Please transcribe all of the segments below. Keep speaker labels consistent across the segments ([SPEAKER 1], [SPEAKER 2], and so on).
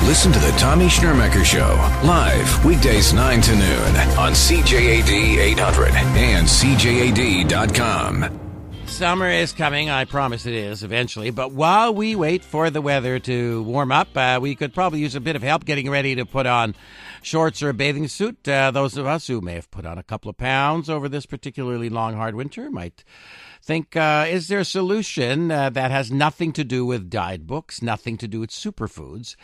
[SPEAKER 1] Listen to the Tommy Shnurmacher Show, live weekdays 9 to noon on CJAD 800 and CJAD.com.
[SPEAKER 2] Summer is coming, I promise it is, eventually. But while we wait for the weather to warm up, we could probably use a bit of help getting ready to put on shorts or a bathing suit. Those of us who may have put on a couple of pounds over this particularly long, hard winter might think, is there a solution that has nothing to do with diet books, nothing to do with superfoods?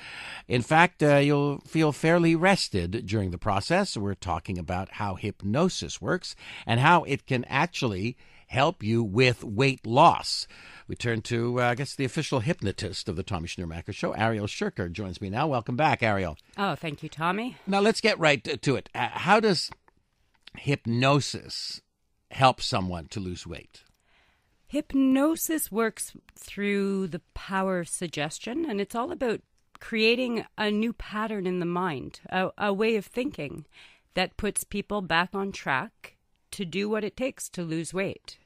[SPEAKER 2] In fact, you'll feel fairly rested during the process. We're talking about how hypnosis works and how it can actually help you with weight loss. We turn to, I guess, the official hypnotist of the Tommy Shnurmacher Show, Ariel Sherker, joins me now. Welcome back, Ariel.
[SPEAKER 3] Oh, thank you, Tommy.
[SPEAKER 2] Now, let's get right to it. How does hypnosis help someone to lose weight?
[SPEAKER 3] Hypnosis works through the power of suggestion, and it's all about creating a new pattern in the mind, a way of thinking that puts people back on track to do what it takes to lose weight.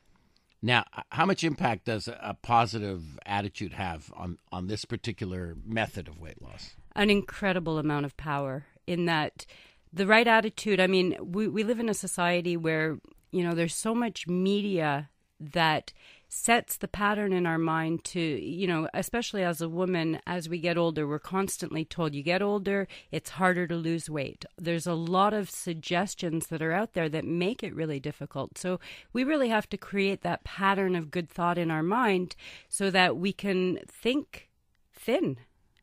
[SPEAKER 2] Now, how much impact does a positive attitude have on this particular method of weight loss?
[SPEAKER 3] An incredible amount of power in that the right attitude. I mean, we live in a society where, there's so much media that sets the pattern in our mind to, especially as a woman, as we get older, we're constantly told you get older, it's harder to lose weight. There's a lot of suggestions that are out there that make it really difficult. So we really have to create that pattern of good thought in our mind so that we can think thin,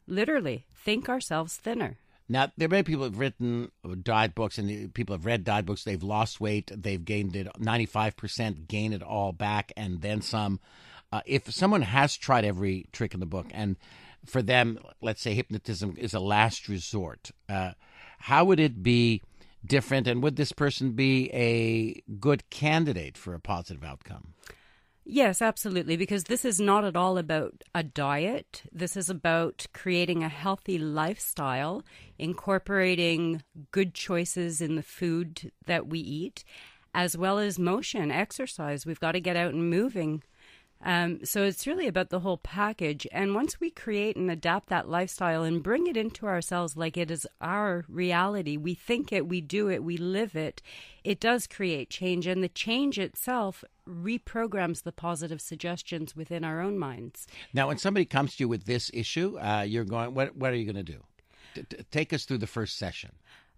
[SPEAKER 3] literally think ourselves thinner.
[SPEAKER 2] Now, there are many people who have written diet books, and people have read diet books. They've lost weight. They've gained it 95%, gain it all back, and then some. If someone has tried every trick in the book, and for them, let's say hypnotism is a last resort, how would it be different, and would this person be a good candidate for a positive outcome?
[SPEAKER 3] Yes, absolutely, because this is not at all about a diet. This is about creating a healthy lifestyle, incorporating good choices in the food that we eat, as well as motion, exercise. We've got to get out and moving. So it's really about the whole package. And once we create and adapt that lifestyle and bring it into ourselves like it is our reality, we think it, we do it, we live it, it does create change. And the change itself reprograms the positive suggestions within our own minds.
[SPEAKER 2] Now, when somebody comes to you with this issue, you're going, what are you going to do? Take us through the first session.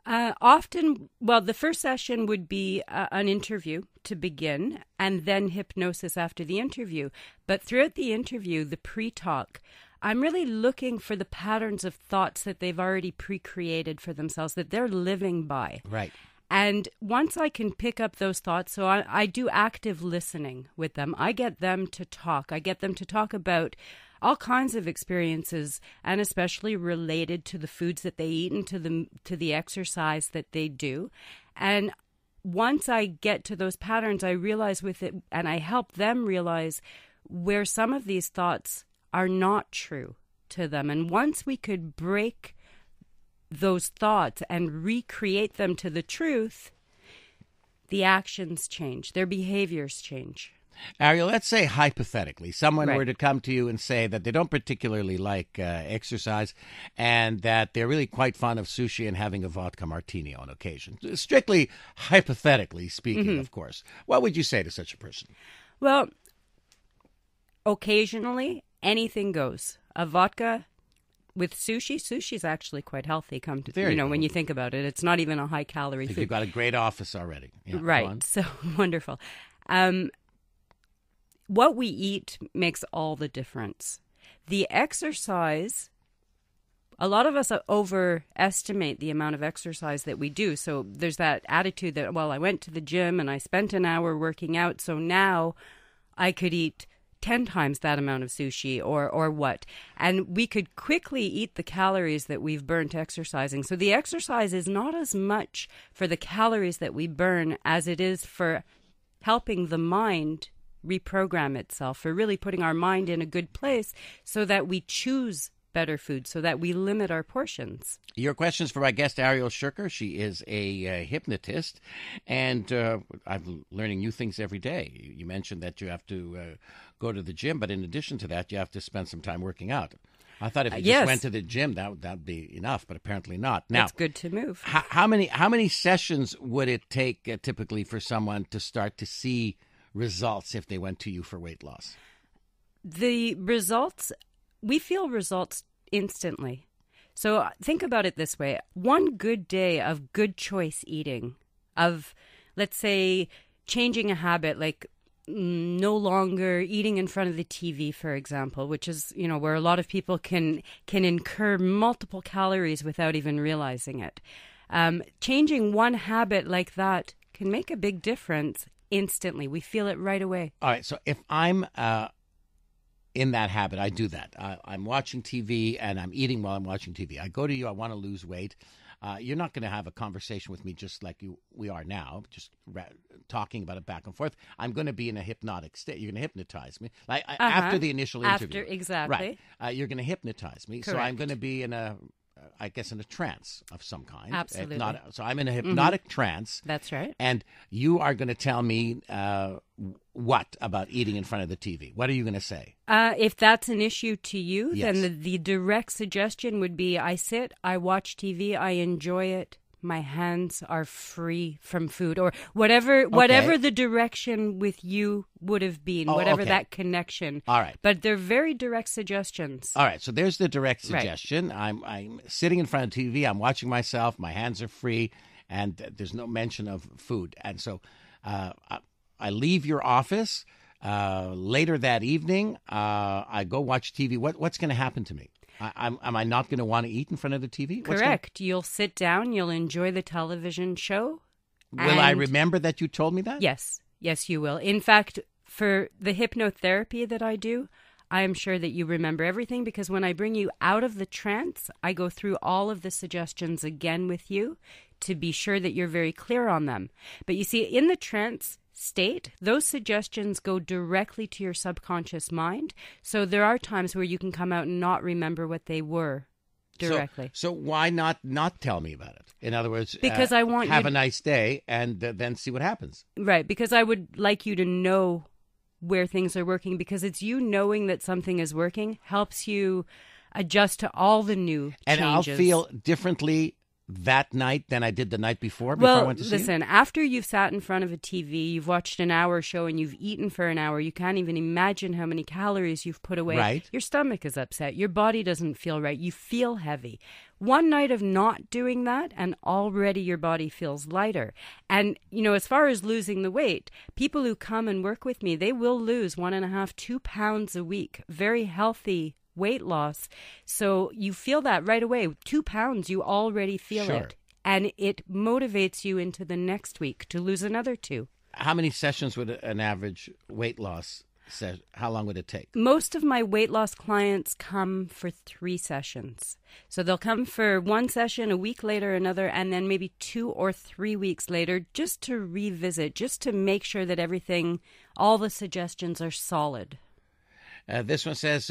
[SPEAKER 3] The first session would be an interview to begin, and then hypnosis after the interview. But throughout the interview, the pre-talk, I'm really looking for the patterns of thoughts that they've already pre-created for themselves, that they're living by.
[SPEAKER 2] Right.
[SPEAKER 3] And once I can pick up those thoughts, so I do active listening with them. I get them to talk. I get them to talk about all kinds of experiences, and especially related to the foods that they eat and to the exercise that they do. And once I get to those patterns, I realize with it, and I help them realize where some of these thoughts are not true to them. And once we could break those thoughts and recreate them to the truth, the actions change, their behaviors change.
[SPEAKER 2] Ariel, let's say hypothetically, someone were to come to you and say that they don't particularly like exercise and that they're really quite fond of sushi and having a vodka martini on occasion. Strictly hypothetically speaking, of course. What would you say to such a person?
[SPEAKER 3] Well, occasionally, anything goes. A vodka with sushi is actually quite healthy. When you think about it, it's not even a high-calorie food.
[SPEAKER 2] You've got a great office already. Yeah,
[SPEAKER 3] right, so wonderful. What we eat makes all the difference. The exercise, a lot of us overestimate the amount of exercise that we do. So there's that attitude that, well, I went to the gym and I spent an hour working out, so now I could eat 10 times that amount of sushi or what. And we could quickly eat the calories that we've burnt exercising. So the exercise is not as much for the calories that we burn as it is for helping the mind reprogram itself, for really putting our mind in a good place so that we choose better food, so that we limit our portions.
[SPEAKER 2] Your questions for my guest, Ariel Sherker. She is a hypnotist, and I'm learning new things every day. You mentioned that you have to go to the gym, but in addition to that, you have to spend some time working out. I thought if you
[SPEAKER 3] Yes.
[SPEAKER 2] just went to the gym, that'd be enough, but apparently not. Now,
[SPEAKER 3] It's good to move.
[SPEAKER 2] how many sessions would it take typically for someone to start to see results if they went to you for weight loss?
[SPEAKER 3] The results, we feel results instantly. So think about it this way. One good day of good choice eating, of, let's say, changing a habit, like no longer eating in front of the TV, for example, which is, where a lot of people can incur multiple calories without even realizing it. Changing one habit like that can make a big difference instantly. We feel it right away.
[SPEAKER 2] All right. So if I'm in that habit, I do that. I'm watching TV and I'm eating while I'm watching TV. I go to you, I want to lose weight. You're not going to have a conversation with me just like we are now, just talking about it back and forth. I'm going to be in a hypnotic state. You're going to hypnotize me. After the initial interview.
[SPEAKER 3] Exactly.
[SPEAKER 2] Right. You're going to hypnotize me.
[SPEAKER 3] Correct.
[SPEAKER 2] So I'm going to be in a trance of some kind.
[SPEAKER 3] Absolutely.
[SPEAKER 2] So I'm in a hypnotic trance.
[SPEAKER 3] That's right.
[SPEAKER 2] And you are going to tell me what about eating in front of the TV? What are you going to say?
[SPEAKER 3] If that's an issue to you,
[SPEAKER 2] Yes.
[SPEAKER 3] then the direct suggestion would be I sit, I watch TV, I enjoy it. My hands are free from food, or whatever the direction with you would have been, whatever that connection.
[SPEAKER 2] All right.
[SPEAKER 3] But they're very direct suggestions.
[SPEAKER 2] All right, so there's the direct
[SPEAKER 3] Right.
[SPEAKER 2] suggestion. I'm sitting in front of TV. I'm watching myself. My hands are free, and there's no mention of food. And so I leave your office. Later that evening, I go watch TV. What's going to happen to me? Am I not going to want to eat in front of the TV?
[SPEAKER 3] Correct. You'll sit down. You'll enjoy the television show.
[SPEAKER 2] Will I remember that you told me that?
[SPEAKER 3] Yes. Yes, you will. In fact, for the hypnotherapy that I do, I am sure that you remember everything, because when I bring you out of the trance, I go through all of the suggestions again with you to be sure that you're very clear on them. But you see, in the trance state, those suggestions go directly to your subconscious mind. So there are times where you can come out and not remember what they were directly.
[SPEAKER 2] So why not tell me about it? In other words,
[SPEAKER 3] because I want
[SPEAKER 2] have
[SPEAKER 3] you
[SPEAKER 2] a nice day and then see what happens.
[SPEAKER 3] Right, because I would like you to know where things are working, because it's you knowing that something is working helps you adjust to all the new
[SPEAKER 2] and
[SPEAKER 3] changes.
[SPEAKER 2] I'll feel differently that night than I did the night before I went to see
[SPEAKER 3] listen, after you've sat in front of a TV, you've watched an hour show and you've eaten for an hour, you can't even imagine how many calories you've put away.
[SPEAKER 2] Right.
[SPEAKER 3] Your stomach is upset. Your body doesn't feel right. You feel heavy. One night of not doing that and already your body feels lighter. And, as far as losing the weight, people who come and work with me, they will lose 1.5, 2 pounds a week. Very healthy weight loss. So you feel that right away. 2 pounds, you already feel
[SPEAKER 2] Sure.
[SPEAKER 3] it. And it motivates you into the next week to lose another 2.
[SPEAKER 2] How many sessions would an average weight loss how long would it take?
[SPEAKER 3] Most of my weight loss clients come for 3 sessions. So they'll come for 1 session, a week later another, and then maybe 2 or 3 weeks later, just to revisit, just to make sure that everything, all the suggestions are solid.
[SPEAKER 2] This one says,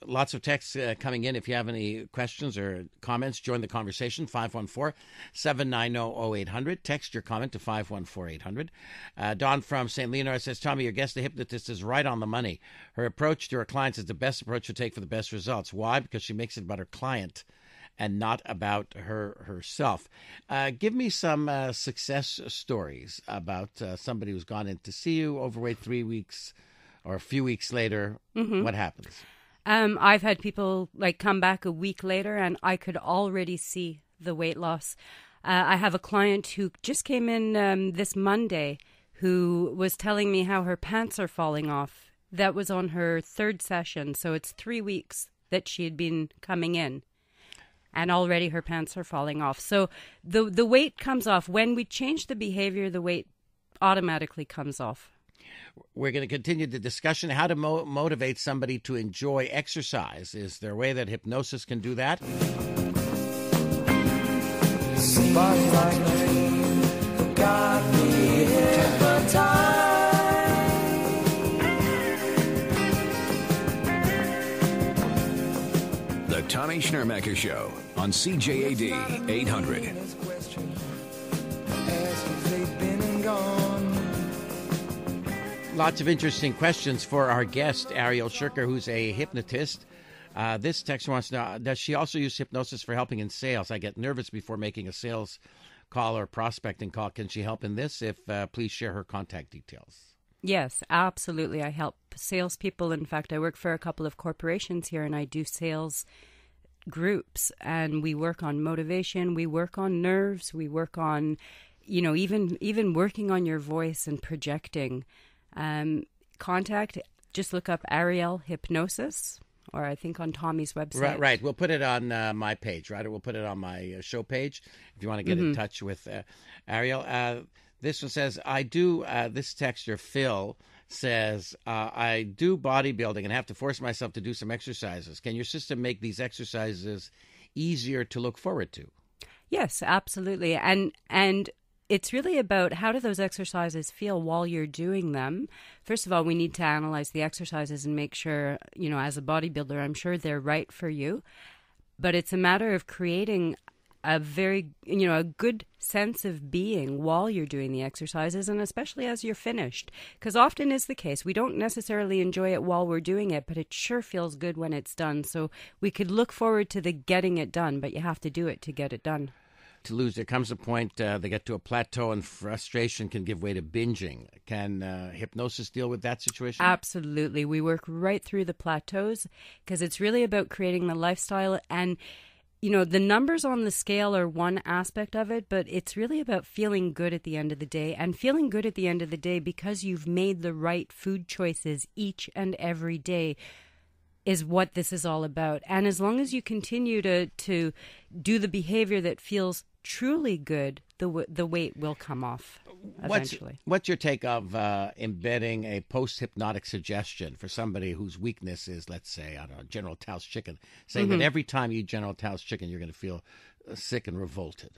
[SPEAKER 2] lots of texts coming in. If you have any questions or comments, join the conversation, 514-790-0800. Text your comment to 514-800. Dawn from St. Leonard says, Tommy, your guest, the hypnotist, is right on the money. Her approach to her clients is the best approach to take for the best results. Why? Because she makes it about her client and not about herself. Give me some success stories about somebody who's gone in to see you, overweight 3 weeks, or a few weeks later. What happens?
[SPEAKER 3] I've had people come back a week later and I could already see the weight loss. I have a client who just came in this Monday who was telling me how her pants are falling off. That was on her 3rd session, so it's 3 weeks that she had been coming in. And already her pants are falling off. So the weight comes off. When we change the behavior, the weight automatically comes off.
[SPEAKER 2] We're going to continue the discussion. How to motivate somebody to enjoy exercise. Is there a way that hypnosis can do that?
[SPEAKER 4] Somebody like me got me hypnotized.
[SPEAKER 1] The Tommy Shnurmacher Show on CJAD 800.
[SPEAKER 2] Lots of interesting questions for our guest, Ariel Sherker, who's a hypnotist. This texter wants to know, does she also use hypnosis for helping in sales? I get nervous before making a sales call or prospecting call. Can she help in this? If please share her contact details.
[SPEAKER 3] Yes, absolutely. I help salespeople. In fact, I work for a couple of corporations here, and I do sales groups, and we work on motivation, we work on nerves, we work on, even working on your voice and projecting. Contact, just look up Ariel Hypnosis, or I think on Tommy's website.
[SPEAKER 2] Right. We'll put it on my page, right? Or we'll put it on my show page if you want to get in touch with Ariel. This one says, this texter, Phil, says, I do bodybuilding and have to force myself to do some exercises. Can your system make these exercises easier to look forward to?
[SPEAKER 3] Yes, absolutely. And it's really about how do those exercises feel while you're doing them. First of all, we need to analyze the exercises and make sure, as a bodybuilder, I'm sure they're right for you. But it's a matter of creating a very, a good sense of being while you're doing the exercises, and especially as you're finished. Because often is the case, we don't necessarily enjoy it while we're doing it, but it sure feels good when it's done. So we could look forward to the getting it done, but you have to do it to get it done.
[SPEAKER 2] There comes a point they get to a plateau and frustration can give way to binging. Can hypnosis deal with that situation?
[SPEAKER 3] Absolutely. We work right through the plateaus because it's really about creating the lifestyle. And the numbers on the scale are one aspect of it, but it's really about feeling good at the end of the day, and feeling good at the end of the day because you've made the right food choices each and every day is what this is all about. And as long as you continue to do the behavior that feels truly good, the weight will come off eventually.
[SPEAKER 2] What's your take of embedding a post-hypnotic suggestion for somebody whose weakness is, let's say, I don't know, General Tao's chicken, saying that every time you eat General Tao's chicken, you're going to feel sick and revolted?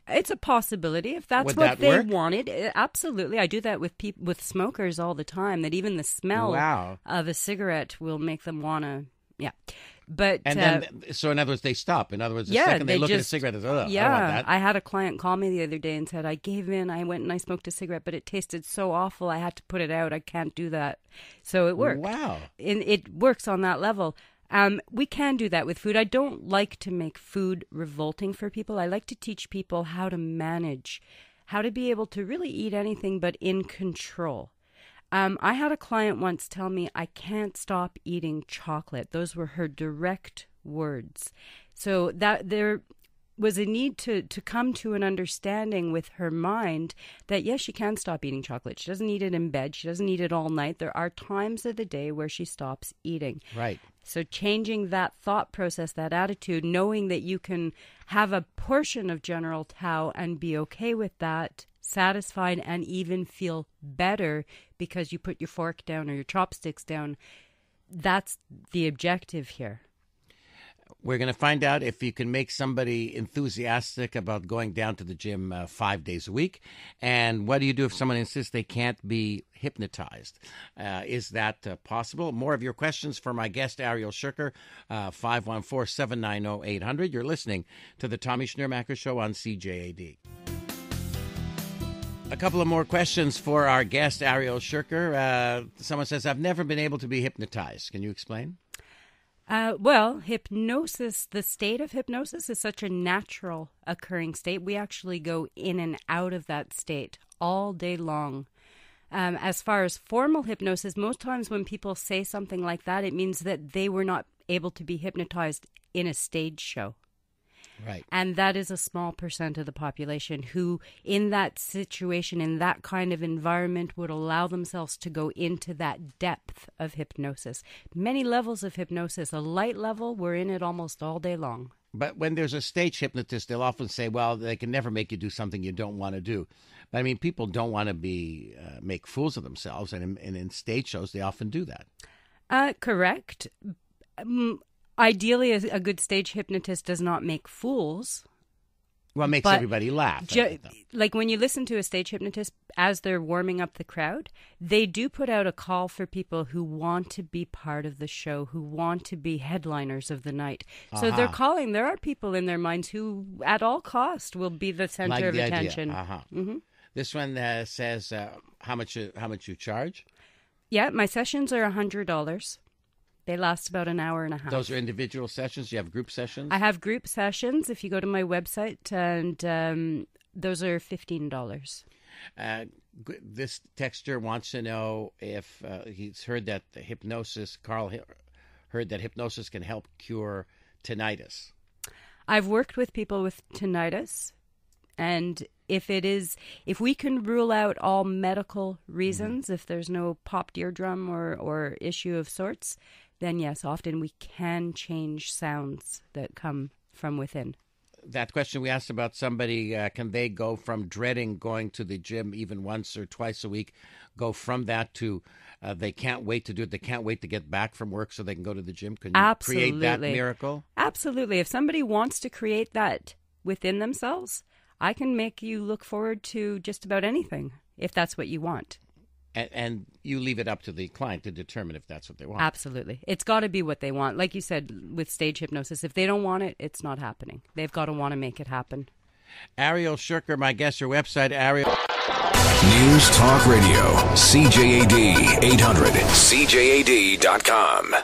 [SPEAKER 3] It's a possibility if that's what they wanted. Absolutely. I do that with smokers all the time, that even the smell of a cigarette will make them want to, But
[SPEAKER 2] so in other words, they stop. In other words, the second they look at a cigarette, they say, I don't want that.
[SPEAKER 3] I had a client call me the other day and said, I gave in, I went and I smoked a cigarette, but it tasted so awful, I had to put it out. I can't do that. So it worked.
[SPEAKER 2] Wow.
[SPEAKER 3] It works on that level. We can do that with food. I don't like to make food revolting for people. I like to teach people how to manage, how to be able to really eat anything but in control. I had a client once tell me, I can't stop eating chocolate. Those were her direct words. So that there was a need to come to an understanding with her mind that, yes, she can stop eating chocolate. She doesn't eat it in bed. She doesn't eat it all night. There are times of the day where she stops eating.
[SPEAKER 2] Right.
[SPEAKER 3] So changing that thought process, that attitude, knowing that you can have a portion of General Tao and be okay with that, satisfied, and even feel better because you put your fork down or your chopsticks down. That's the objective here.
[SPEAKER 2] We're going to find out if you can make somebody enthusiastic about going down to the gym 5 days a week. And what do you do if someone insists they can't be hypnotized? Is that possible? More of your questions for my guest, Ariel Sherker, 514-790-800. You're listening to the Tommy Shnurmacher Show on CJAD. A couple of more questions for our guest, Ariel Sherker. Someone says, I've never been able to be hypnotized. Can you explain?
[SPEAKER 3] Well, hypnosis, the state of hypnosis is such a natural occurring state. We actually go in and out of that state all day long. As far as formal hypnosis, most times when people say something like that, it means that they were not able to be hypnotized in a stage show.
[SPEAKER 2] Right.
[SPEAKER 3] And that is a small percent of the population who, in that situation, in that kind of environment, would allow themselves to go into that depth of hypnosis. Many levels of hypnosis. A light level, we're in it almost all day long.
[SPEAKER 2] But when there's a stage hypnotist, they'll often say, well, they can never make you do something you don't want to do. But I mean, people don't want to be make fools of themselves. And in stage shows, they often do that.
[SPEAKER 3] Correct. Ideally, a good stage hypnotist does not make fools.
[SPEAKER 2] Well, it makes everybody laugh.
[SPEAKER 3] Like when you listen to a stage hypnotist as they're warming up the crowd, they do put out a call for people who want to be part of the show, who want to be headliners of the night. So they're calling. There are people in their minds who, at all cost, will be the center of attention.
[SPEAKER 2] Mm-hmm. This one says how much you charge?
[SPEAKER 3] Yeah, my sessions are $100. They last about an hour and a half.
[SPEAKER 2] Those are individual sessions? Do you have group sessions?
[SPEAKER 3] I have group sessions. If you go to my website, and those are $15.
[SPEAKER 2] This texter wants to know if he's heard that Carl heard that hypnosis can help cure tinnitus.
[SPEAKER 3] I've worked with people with tinnitus, and if we can rule out all medical reasons, if there's no popped eardrum or issue of sorts, then yes, often we can change sounds that come from within.
[SPEAKER 2] That question we asked about somebody, can they go from dreading going to the gym even once or twice a week, go from that to they can't wait to do it, they can't wait to get back from work so they can go to the gym? Can you create that miracle? Absolutely.
[SPEAKER 3] If somebody wants to create that within themselves, I can make you look forward to just about anything, if that's what you want.
[SPEAKER 2] And you leave it up to the client to determine if that's what they want.
[SPEAKER 3] Absolutely. It's got to be what they want. Like you said, with stage hypnosis, if they don't want it, it's not happening. They've got to want to make it happen.
[SPEAKER 2] Ariel Sherker, my guest, your website, Ariel.
[SPEAKER 1] News Talk Radio, CJAD 800, CJAD.com.